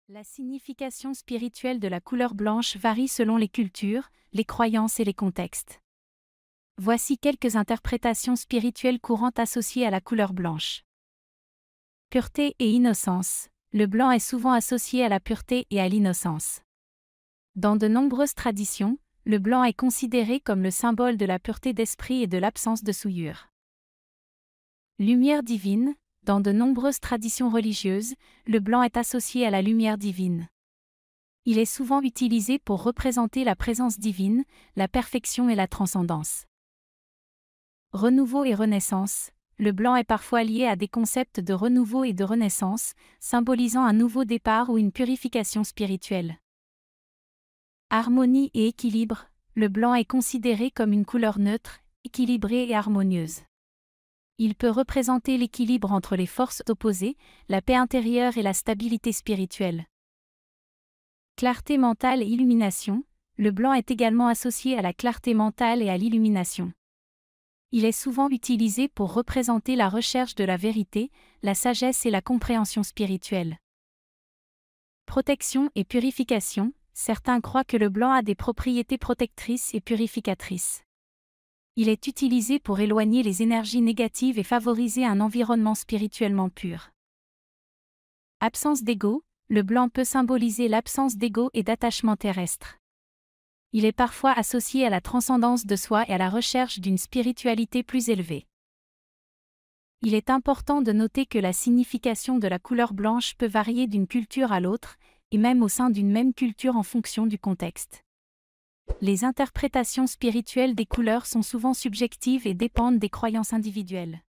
La signification spirituelle de la couleur blanche varie selon les cultures, les croyances et les contextes. Voici quelques interprétations spirituelles courantes associées à la couleur blanche. Pureté et innocence. Le blanc est souvent associé à la pureté et à l'innocence. Dans de nombreuses traditions, le blanc est considéré comme le symbole de la pureté d'esprit et de l'absence de souillure. Lumière divine. Dans de nombreuses traditions religieuses, le blanc est associé à la lumière divine. Il est souvent utilisé pour représenter la présence divine, la perfection et la transcendance. Renouveau et renaissance. Le blanc est parfois lié à des concepts de renouveau et de renaissance, symbolisant un nouveau départ ou une purification spirituelle. Harmonie et équilibre. Le blanc est considéré comme une couleur neutre, équilibrée et harmonieuse. Il peut représenter l'équilibre entre les forces opposées, la paix intérieure et la stabilité spirituelle. Clarté mentale et illumination. Le blanc est également associé à la clarté mentale et à l'illumination. Il est souvent utilisé pour représenter la recherche de la vérité, la sagesse et la compréhension spirituelle. Protection et purification. Certains croient que le blanc a des propriétés protectrices et purificatrices. Il est utilisé pour éloigner les énergies négatives et favoriser un environnement spirituellement pur. Absence d'ego. Le blanc peut symboliser l'absence d'ego et d'attachement terrestre. Il est parfois associé à la transcendance de soi et à la recherche d'une spiritualité plus élevée. Il est important de noter que la signification de la couleur blanche peut varier d'une culture à l'autre, et même au sein d'une même culture en fonction du contexte. Les interprétations spirituelles des couleurs sont souvent subjectives et dépendent des croyances individuelles.